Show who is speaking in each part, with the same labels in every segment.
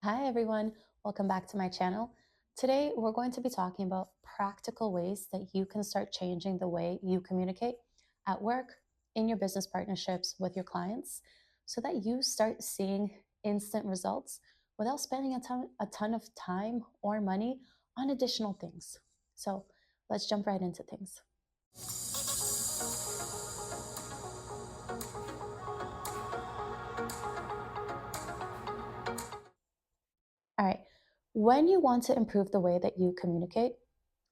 Speaker 1: Hi everyone, welcome back to my channel. Today we're going to be talking about practical ways that you can start changing the way you communicate at work, in your business partnerships with your clients, so that you start seeing instant results without spending a ton of time or money on additional things. So let's jump right into things. All right, when you want to improve the way that you communicate,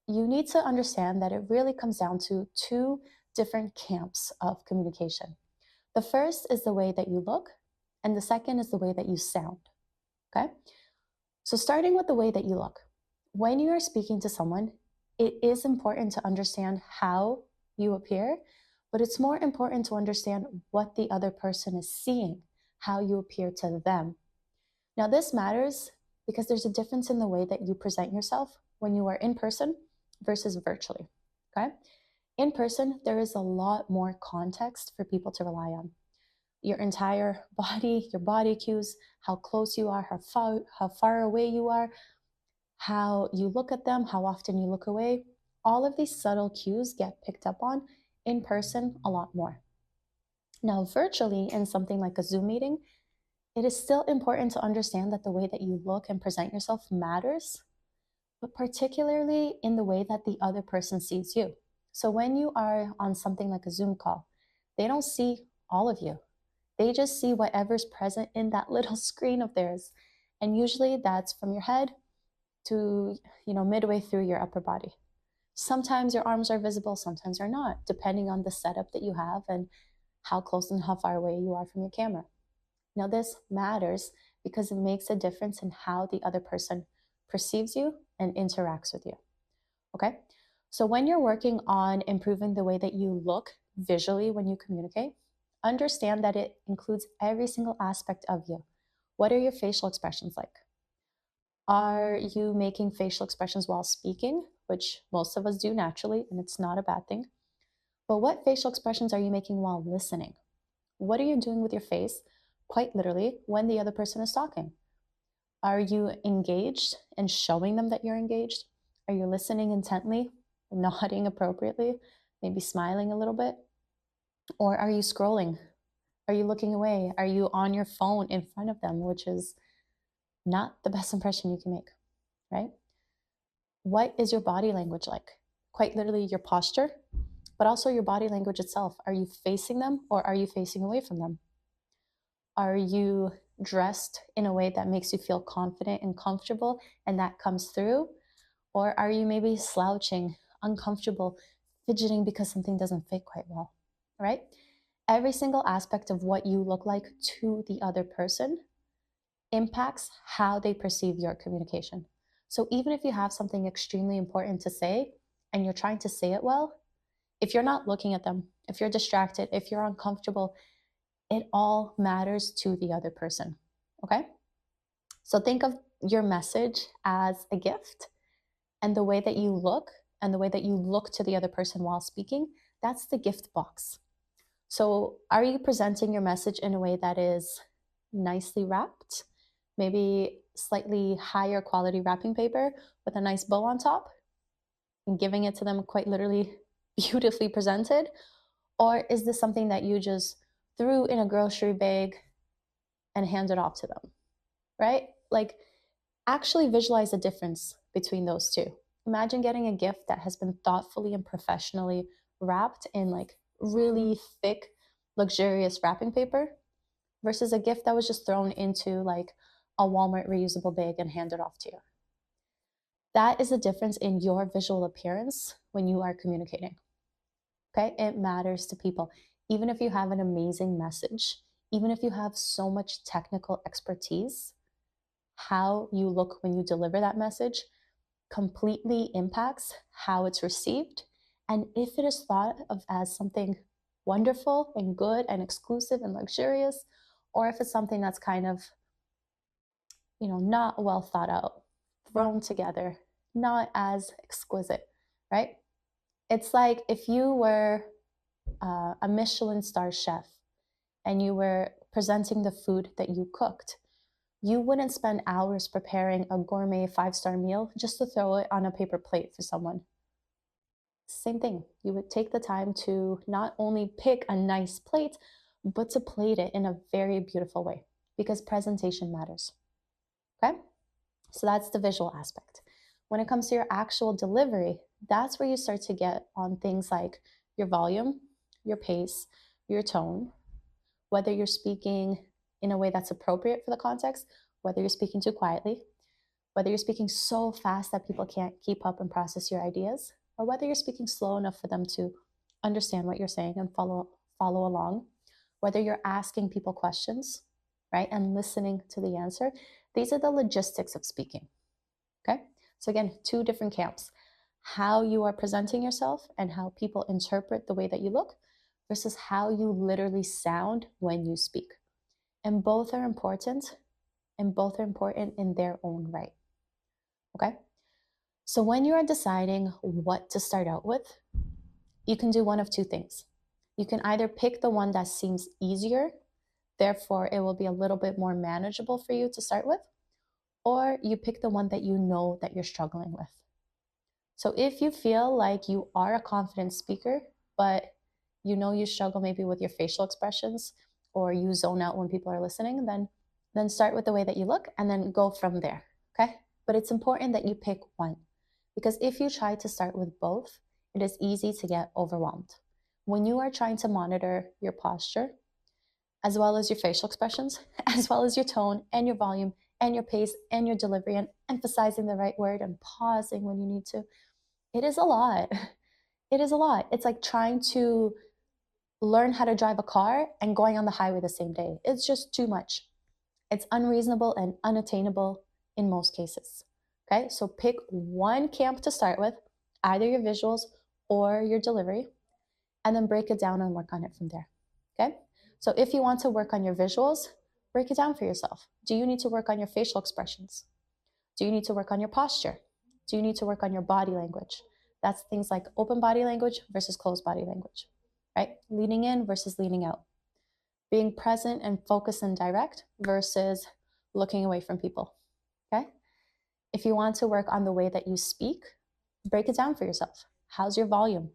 Speaker 1: you need to understand that it really comes down to two different camps of communication. The first is the way that you look, and the second is the way that you sound. Okay? So, starting with the way that you look, when you are speaking to someone, it is important to understand how you appear, but it's more important to understand what the other person is seeing, how you appear to them. Now, this matters because there's a difference in the way that you present yourself when you are in person versus virtually. Okay? In person, there is a lot more context for people to rely on. Your entire body, your body cues, how close you are, how far away you are, how you look at them, how often you look away. All of these subtle cues get picked up on in person a lot more. Now, virtually, in something like a Zoom meeting, it is still important to understand that the way that you look and present yourself matters, but particularly in the way that the other person sees you. So when you are on something like a Zoom call, they don't see all of you. They just see whatever's present in that little screen of theirs. And usually that's from your head to, midway through your upper body. Sometimes your arms are visible, sometimes they're not, depending on the setup that you have and how close and how far away you are from your camera. Now, this matters because it makes a difference in how the other person perceives you and interacts with you. Okay? So, when you're working on improving the way that you look visually when you communicate, understand that it includes every single aspect of you. What are your facial expressions like? Are you making facial expressions while speaking, which most of us do naturally, and it's not a bad thing? But what facial expressions are you making while listening? What are you doing with your face, quite literally, when the other person is talking? Are you engaged and showing them that you're engaged? Are you listening intently, nodding appropriately, maybe smiling a little bit? Or are you scrolling? Are you looking away? Are you on your phone in front of them, which is not the best impression you can make, right? What is your body language like? Quite literally, your posture, but also your body language itself. Are you facing them or are you facing away from them? Are you dressed in a way that makes you feel confident and comfortable and that comes through? Or are you maybe slouching, uncomfortable, fidgeting because something doesn't fit quite well, right? Every single aspect of what you look like to the other person impacts how they perceive your communication. So even if you have something extremely important to say and you're trying to say it well, if you're not looking at them, if you're distracted, if you're uncomfortable, it all matters to the other person. Okay? So think of your message as a gift, and the way that you look and the way that you look to the other person while speaking, that's the gift box. So are you presenting your message in a way that is nicely wrapped? Maybe slightly higher quality wrapping paper with a nice bow on top and giving it to them quite literally beautifully presented? Or is this something that you just threw in a grocery bag and handed off to them, right? Like, actually visualize the difference between those two. Imagine getting a gift that has been thoughtfully and professionally wrapped in like really thick, luxurious wrapping paper versus a gift that was just thrown into like a Walmart reusable bag and handed off to you. That is the difference in your visual appearance when you are communicating. Okay? It matters to people. Even if you have an amazing message, even if you have so much technical expertise, how you look when you deliver that message completely impacts how it's received and if it is thought of as something wonderful and good and exclusive and luxurious, or if it's something that's kind of, not well thought out, thrown together, not as exquisite, right? It's like if you were a Michelin star chef and you were presenting the food that you cooked. You wouldn't spend hours preparing a gourmet 5-star meal just to throw it on a paper plate for someone. Same thing. You would take the time to not only pick a nice plate, but to plate it in a very beautiful way because presentation matters. Okay? So that's the visual aspect. When it comes to your actual delivery, that's where you start to get on things like your volume, your pace, your tone, whether you're speaking in a way that's appropriate for the context, whether you're speaking too quietly, whether you're speaking so fast that people can't keep up and process your ideas, or whether you're speaking slow enough for them to understand what you're saying and follow along, whether you're asking people questions, right, and listening to the answer. These are the logistics of speaking. Okay? So again, two different camps. How you are presenting yourself and how people interpret the way that you look versus how you literally sound when you speak. And both are important, and both are important in their own right. Okay? So when you are deciding what to start out with, you can do one of two things. You can either pick the one that seems easier, therefore it will be a little bit more manageable for you to start with, or you pick the one that you know that you're struggling with. So if you feel like you are a confident speaker, but you know you struggle maybe with your facial expressions or you zone out when people are listening, then start with the way that you look and then go from there. Okay? But it's important that you pick one because if you try to start with both, it is easy to get overwhelmed. When you are trying to monitor your posture, as well as your facial expressions, as well as your tone and your volume and your pace and your delivery and emphasizing the right word and pausing when you need to, it is a lot. It is a lot. It's like trying to learn how to drive a car and going on the highway the same day. It's just too much. It's unreasonable and unattainable in most cases. Okay, so pick one camp to start with, either your visuals or your delivery, and then break it down and work on it from there. Okay, so if you want to work on your visuals, break it down for yourself. Do you need to work on your facial expressions? Do you need to work on your posture? Do you need to work on your body language? That's things like open body language versus closed body language, right? Leaning in versus leaning out. Being present and focused and direct versus looking away from people, okay? If you want to work on the way that you speak, break it down for yourself. How's your volume?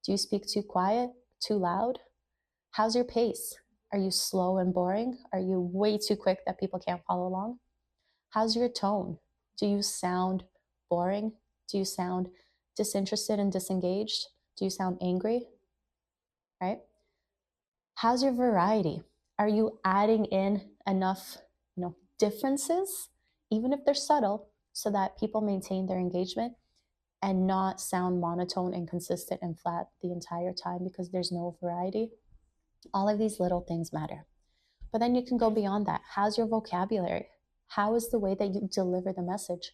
Speaker 1: Do you speak too quiet, too loud? How's your pace? Are you slow and boring? Are you way too quick that people can't follow along? How's your tone? Do you sound boring? Do you sound disinterested and disengaged? Do you sound angry? Right? How's your variety? Are you adding in enough, differences, even if they're subtle, so that people maintain their engagement and not sound monotone and consistent and flat the entire time because there's no variety? All of these little things matter. But then you can go beyond that. How's your vocabulary? How is the way that you deliver the message?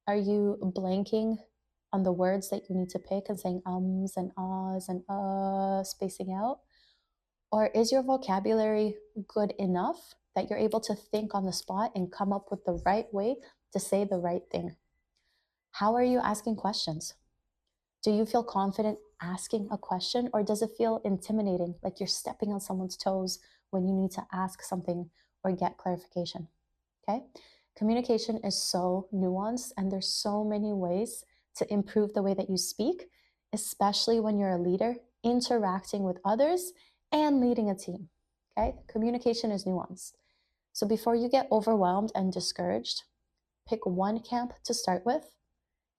Speaker 1: Are you blanking on the words that you need to pick and saying ums and ahs and spacing out? Or is your vocabulary good enough that you're able to think on the spot and come up with the right way to say the right thing? How are you asking questions? Do you feel confident asking a question, or does it feel intimidating, like you're stepping on someone's toes when you need to ask something or get clarification? Okay? Communication is so nuanced, and there's so many ways to improve the way that you speak, especially when you're a leader interacting with others and leading a team. Okay? Communication is nuanced. So before you get overwhelmed and discouraged, pick one camp to start with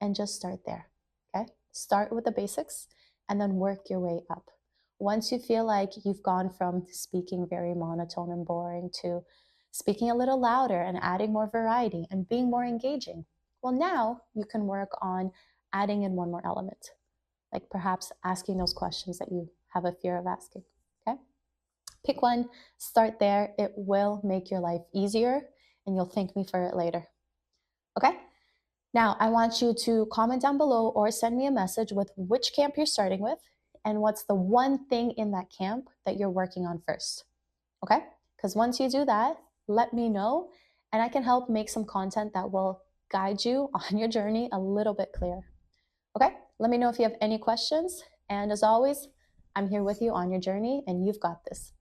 Speaker 1: and just start there. Okay? Start with the basics and then work your way up. Once you feel like you've gone from speaking very monotone and boring to speaking a little louder and adding more variety and being more engaging, well, now you can work on adding in one more element, like perhaps asking those questions that you have a fear of asking. Okay? Pick one, start there. It will make your life easier and you'll thank me for it later. Okay? Now, I want you to comment down below or send me a message with which camp you're starting with and what's the one thing in that camp that you're working on first. Okay? Because once you do that, let me know and I can help make some content that will guide you on your journey a little bit clearer. Okay? Let me know if you have any questions. And as always, I'm here with you on your journey and you've got this.